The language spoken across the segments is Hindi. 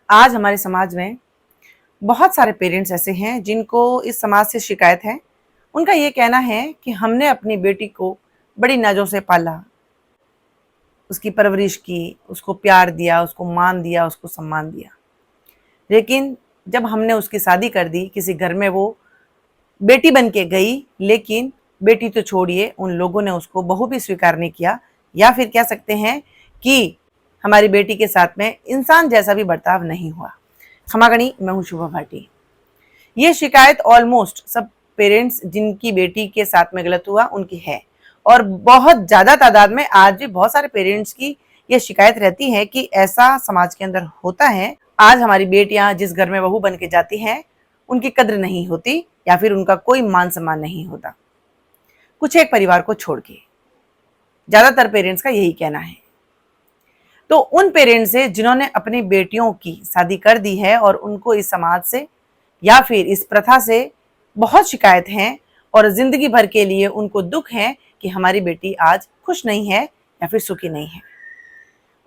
आज हमारे समाज में बहुत सारे पेरेंट्स ऐसे हैं जिनको इस समाज से शिकायत है। उनका ये कहना है कि हमने अपनी बेटी को बड़ी नाजों से पाला, उसकी परवरिश की, उसको प्यार दिया, उसको मान दिया, उसको सम्मान दिया। लेकिन जब हमने उसकी शादी कर दी, किसी घर में वो बेटी बन के गई, लेकिन बेटी तो छोड़िए, उन लोगों ने उसको बहू भी स्वीकार नहीं किया, या फिर कह सकते हैं कि हमारी बेटी के साथ में इंसान जैसा भी बर्ताव नहीं हुआ। क्षमागणी, मैं हूँ शुभा भाटी। ये शिकायत ऑलमोस्ट सब पेरेंट्स जिनकी बेटी के साथ में गलत हुआ उनकी है, और बहुत ज़्यादा तादाद में आज भी बहुत सारे पेरेंट्स की ये शिकायत रहती है कि ऐसा समाज के अंदर होता है। आज हमारी बेटियां जिस घर में बहू बन के जाती हैं, उनकी कद्र नहीं होती या फिर उनका कोई मान सम्मान नहीं होता, कुछ एक परिवार को छोड़ के। ज़्यादातर पेरेंट्स का यही कहना है। तो उन पेरेंट्स से जिन्होंने अपनी बेटियों की शादी कर दी है और उनको इस समाज से या फिर इस प्रथा से बहुत शिकायत है और जिंदगी भर के लिए उनको दुख है कि हमारी बेटी आज खुश नहीं है या फिर सुखी नहीं है,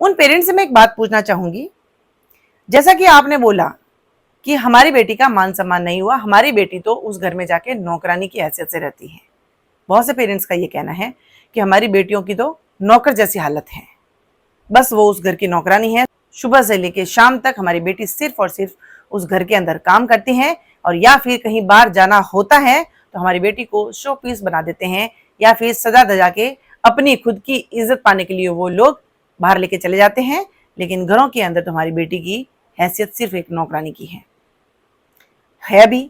उन पेरेंट्स से मैं एक बात पूछना चाहूंगी। जैसा कि आपने बोला कि हमारी बेटी का मान सम्मान नहीं हुआ, हमारी बेटी तो उस घर में जाके नौकरानी की हैसियत से रहती है। बहुत से पेरेंट्स का ये कहना है कि हमारी बेटियों की तो नौकर जैसी हालत है, बस वो उस घर की नौकरानी है। सुबह से लेकर शाम तक हमारी बेटी सिर्फ और सिर्फ उस घर के अंदर काम करती हैं, और या फिर कहीं बाहर जाना होता है तो हमारी बेटी को शो पीस बना देते हैं, या फिर सजा धजा के अपनी खुद की इज्जत पाने के लिए वो लोग बाहर लेके चले जाते हैं। लेकिन घरों के अंदर तो हमारी बेटी की हैसियत सिर्फ एक नौकरानी की है भी।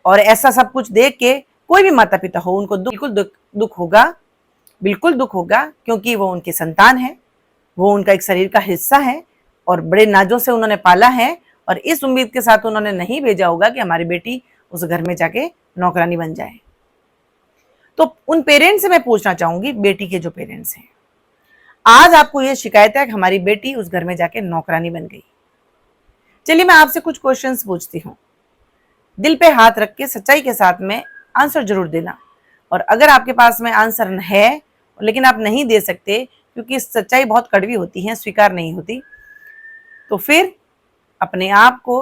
और ऐसा सब कुछ देख के कोई भी माता पिता हो, उनको दुख होगा, बिल्कुल दुख होगा, क्योंकि वो उनकी संतान है, वो उनका एक शरीर का हिस्सा है और बड़े नाजों से उन्होंने पाला है, और इस उम्मीद के साथ उन्होंने नहीं भेजा होगा कि हमारी बेटी उस घर में जाके नौकरानी बन जाए। तो उन पेरेंट्स से मैं पूछना चाहूंगी, बेटी के जो पेरेंट्स हैं, आज आपको ये शिकायत है कि हमारी बेटी उस घर में जाके नौकरानी बन गई। चलिए मैं आपसे कुछ क्वेश्चंस पूछती हूँ, दिल पे हाथ रख के सच्चाई के साथ में आंसर जरूर देना। और अगर आपके पास में आंसर है लेकिन आप नहीं दे सकते क्योंकि सच्चाई बहुत कड़वी होती है, स्वीकार नहीं होती, तो फिर अपने आप को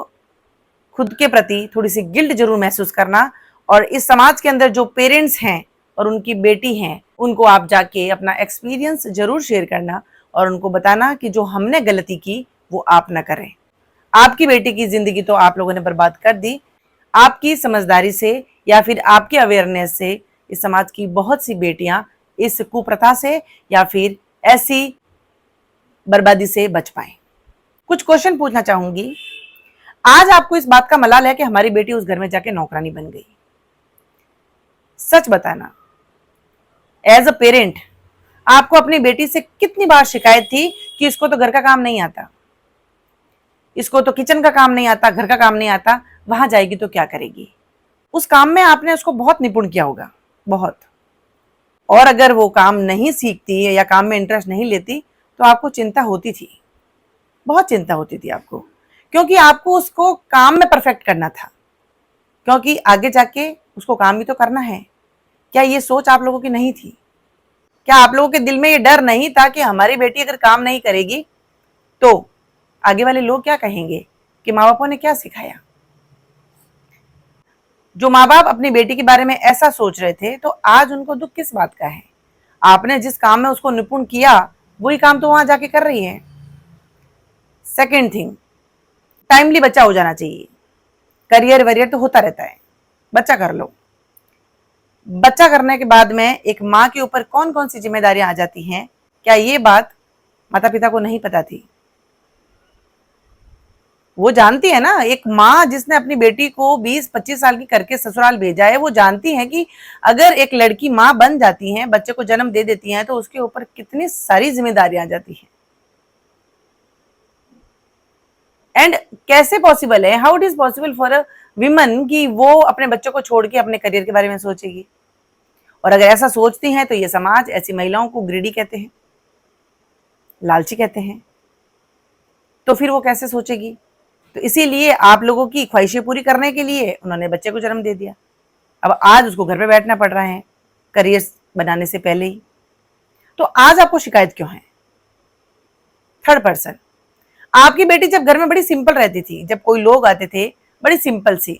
खुद के प्रति थोड़ी सी गिल्ट जरूर महसूस करना, और इस समाज के अंदर जो पेरेंट्स हैं और उनकी बेटी हैं, उनको आप जाके अपना एक्सपीरियंस जरूर शेयर करना और उनको बताना कि जो हमने गलती की वो आप ना करें। आपकी बेटी की जिंदगी तो आप लोगों ने बर्बाद कर दी। आपकी समझदारी से या फिर आपके अवेयरनेस से इस समाज की बहुत सी बेटियां इस कुप्रथा से या फिर ऐसी बर्बादी से बच पाए। कुछ क्वेश्चन पूछना चाहूंगी। आज आपको इस बात का मलाल है कि हमारी बेटी उस घर में जाके नौकरानी बन गई। सच बताना, एज अ पेरेंट आपको अपनी बेटी से कितनी बार शिकायत थी कि इसको तो घर का काम नहीं आता, इसको तो किचन का काम नहीं आता, घर का काम नहीं आता, वहां जाएगी तो क्या करेगी। उस काम में आपने उसको बहुत निपुण किया होगा, बहुत। और अगर वो काम नहीं सीखती या काम में इंटरेस्ट नहीं लेती तो आपको चिंता होती थी, बहुत चिंता होती थी आपको, क्योंकि आपको उसको काम में परफेक्ट करना था, क्योंकि आगे जाके उसको काम भी तो करना है। क्या ये सोच आप लोगों की नहीं थी? क्या आप लोगों के दिल में ये डर नहीं था कि हमारी बेटी अगर काम नहीं करेगी तो आगे वाले लोग क्या कहेंगे कि माँ बापों ने क्या सिखाया? जो माँ बाप अपनी बेटी के बारे में ऐसा सोच रहे थे, तो आज उनको दुख किस बात का है? आपने जिस काम में उसको निपुण किया वही काम तो वहां जाके कर रही है। सेकेंड थिंग, टाइमली बच्चा हो जाना चाहिए। करियर वरियर तो होता रहता है, बच्चा कर लो। बच्चा करने के बाद में एक माँ के ऊपर कौन कौन सी जिम्मेदारियां आ जाती हैं, क्या ये बात माता पिता को नहीं पता थी? वो जानती है ना, एक माँ जिसने अपनी बेटी को 20-25 साल की करके ससुराल भेजा है, वो जानती है कि अगर एक लड़की माँ बन जाती है, बच्चे को जन्म दे देती है, तो उसके ऊपर कितनी सारी जिम्मेदारियां आ जाती हैं। एंड कैसे पॉसिबल है, how it is possible for a women कि वो अपने बच्चों को छोड़ के अपने करियर के बारे में सोचेगी? और अगर ऐसा सोचती हैं तो ये समाज ऐसी महिलाओं को ग्रीडी कहते हैं, लालची कहते हैं। तो फिर वो कैसे सोचेगी? तो इसीलिए आप लोगों की ख्वाहिशें पूरी करने के लिए उन्होंने बच्चे को जन्म दे दिया। अब आज उसको घर पे बैठना पड़ रहा है करियर बनाने से पहले ही। तो आज आपको शिकायत क्यों है? थर्ड पर्सन, आपकी बेटी जब घर में बड़ी सिंपल रहती थी, जब कोई लोग आते थे, बड़ी सिंपल सी,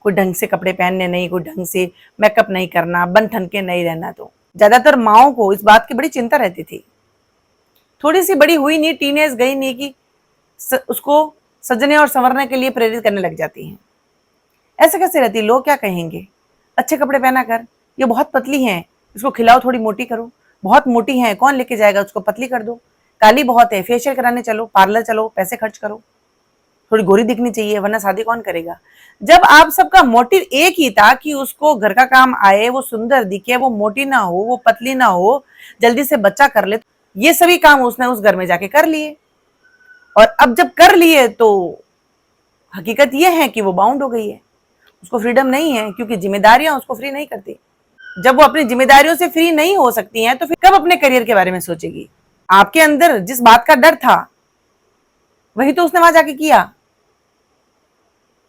कोई ढंग से कपड़े पहनने नहीं, कोई ढंग से मेकअप नहीं करना, बन ठन के नहीं रहना, तो ज्यादातर माओ को इस बात की बड़ी चिंता रहती थी। थोड़ी सी बड़ी हुई नहीं, टीनेज गई नहीं कि उसको सजने और संवरने के लिए प्रेरित करने लग जाती हैं। ऐसे कैसे रहती, लोग क्या कहेंगे, अच्छे कपड़े पहना कर, ये बहुत पतली है, इसको खिलाओ, थोड़ी मोटी करो, बहुत मोटी है, कौन लेके जाएगा, उसको पतली कर दो, काली बहुत है, फेशियल कराने चलो, पार्लर चलो, पैसे खर्च करो, थोड़ी गोरी दिखनी चाहिए, वरना शादी कौन करेगा। जब आप सबका मोटिव एक ही था कि उसको घर का काम आए, वो सुंदर दिखे, वो मोटी ना हो, वो पतली ना हो, जल्दी से बच्चा कर ले, ये सभी काम उसने उस घर में जाके कर लिए। और अब जब कर लिए तो हकीकत ये है कि वो बाउंड हो गई है, उसको फ्रीडम नहीं है, क्योंकि जिम्मेदारियां उसको फ्री नहीं करती। जब वो अपनी जिम्मेदारियों से फ्री नहीं हो सकती हैं, तो फिर कब अपने करियर के बारे में सोचेगी। आपके अंदर जिस बात का डर था, वही तो उसने वहां जाके किया।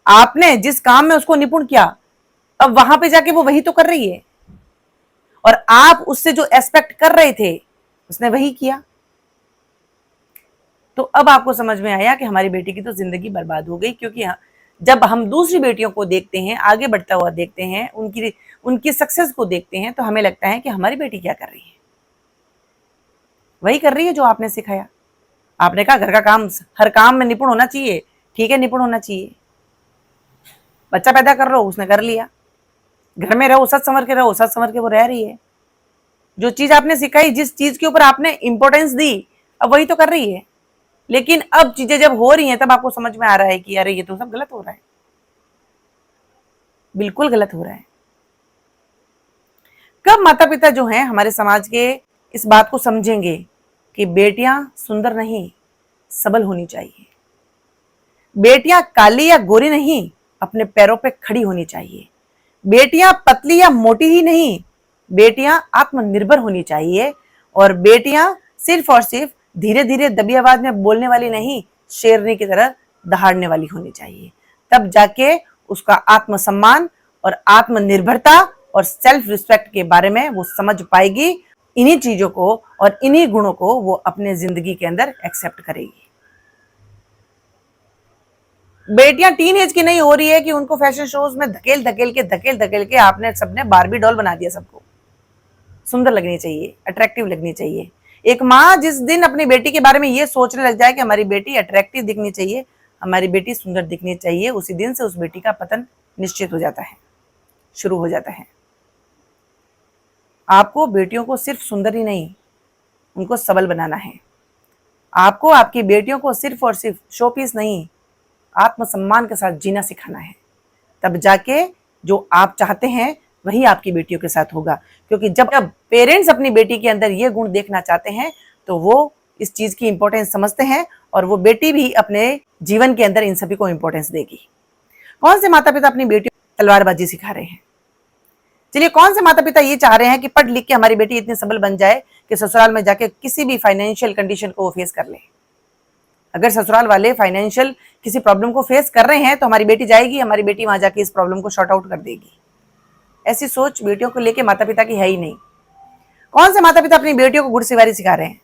आपने जिस काम में उसको निपुण किया, अब वहां पे जाके वो वही तो कर रही है। और आप उससे जो एक्सपेक्ट कर रहे थे, उसने वही किया। तो अब आपको समझ में आया कि हमारी बेटी की तो जिंदगी बर्बाद हो गई, क्योंकि जब हम दूसरी बेटियों को देखते हैं, आगे बढ़ता हुआ देखते हैं, उनकी सक्सेस को देखते हैं, तो हमें लगता है कि हमारी बेटी क्या कर रही है, वही कर रही है जो आपने सिखाया। आपने कहा घर का काम, हर काम में निपुण होना चाहिए, ठीक है, निपुण होना चाहिए, बच्चा पैदा कर लो, उसने कर लिया, घर में रहो, सच संवर के रहो, सच संवर के वो रह रही है। जो चीज आपने सिखाई, जिस चीज के ऊपर आपने इंपॉर्टेंस दी, अब वही तो कर रही है। लेकिन अब चीजें जब हो रही हैं, तब आपको समझ में आ रहा है कि अरे ये तो सब गलत हो रहा है, बिल्कुल गलत हो रहा है। कब माता पिता जो हैं हमारे समाज के इस बात को समझेंगे कि बेटियां सुंदर नहीं, सबल होनी चाहिए, बेटियां काली या गोरी नहीं, अपने पैरों पे खड़ी होनी चाहिए, बेटियां पतली या मोटी ही नहीं, बेटियां आत्मनिर्भर होनी चाहिए, और बेटियां सिर्फ और सिर्फ धीरे धीरे दबी आवाज में बोलने वाली नहीं, शेरनी की तरह दहाड़ने वाली होनी चाहिए। तब जाके उसका आत्मसम्मान और आत्मनिर्भरता और सेल्फ रिस्पेक्ट के बारे में वो समझ पाएगी। इन्हीं चीजों को और इन्हीं गुणों को वो अपने जिंदगी के अंदर एक्सेप्ट करेगी। बेटियां टीन एज की नहीं हो रही है कि उनको फैशन शोज में धकेल धकेल के आपने सबने बारबी डॉल बना दिया। सबको सुंदर लगनी चाहिए, अट्रैक्टिव लगनी चाहिए। एक माँ जिस दिन अपनी बेटी के बारे में ये सोचने लग जाए कि हमारी बेटी अट्रैक्टिव दिखनी चाहिए, हमारी बेटी सुंदर दिखनी चाहिए, उसी दिन से उस बेटी का पतन निश्चित हो जाता है, शुरू हो जाता है। आपको बेटियों को सिर्फ सुंदर ही नहीं, उनको सबल बनाना है। आपको आपकी बेटियों को सिर्फ और सिर्फ शोपीस नहीं, आत्मसम्मान के साथ जीना सिखाना है। तब जाके जो आप चाहते हैं वही आपकी बेटियों के साथ होगा। क्योंकि जब पेरेंट्स अपनी बेटी के अंदर ये गुण देखना चाहते हैं, तो वो इस चीज की इंपॉर्टेंस समझते हैं, और वो बेटी भी अपने जीवन के अंदर इन सभी को इंपॉर्टेंस देगी। कौन से माता पिता अपनी बेटी को तलवारबाजी सिखा रहे हैं? चलिए, कौन से माता पिता ये चाह रहे हैं कि पढ़ लिख के हमारी बेटी इतनी सबल बन जाए कि ससुराल में जाके किसी भी फाइनेंशियल कंडीशन को वो फेस कर ले। अगर ससुराल वाले फाइनेंशियल किसी प्रॉब्लम को फेस कर रहे हैं, तो हमारी बेटी जाएगी, हमारी बेटी वहां जाके इस प्रॉब्लम को शॉर्ट आउट कर देगी। ऐसी सोच बेटियों को लेके माता पिता की है ही नहीं। कौन से माता पिता अपनी बेटियों को घुड़सवारी सिखा रहे हैं?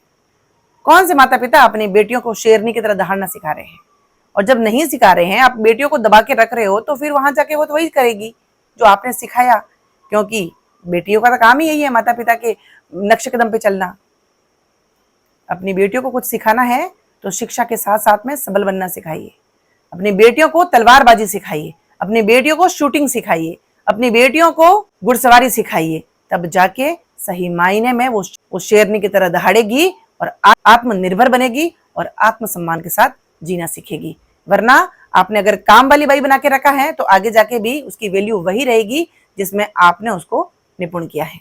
कौन से माता पिता अपनी बेटियों को शेरनी की तरह दहाड़ना सिखा रहे हैं? और जब नहीं सिखा रहे हैं, आप बेटियों को दबा के रख रहे हो, तो फिर वहां जाके वो तो वही करेगी जो आपने सिखाया। क्योंकि बेटियों का तो काम ही यही है, माता पिता के नक्श कदम पे चलना। अपनी बेटियों को कुछ सिखाना है तो शिक्षा के साथ साथ में सबल बनना सिखाइए। अपनी बेटियों को तलवारबाजी सिखाइए, अपनी बेटियों को शूटिंग सिखाइए, अपनी बेटियों को घुड़सवारी सिखाइए। तब जाके सही मायने में वो शेरनी की तरह दहाड़ेगी और आत्मनिर्भर बनेगी और आत्मसम्मान के साथ जीना सीखेगी। वरना आपने अगर काम वाली बाई बना के रखा है, तो आगे जाके भी उसकी वैल्यू वही रहेगी जिसमें आपने उसको निपुण किया है।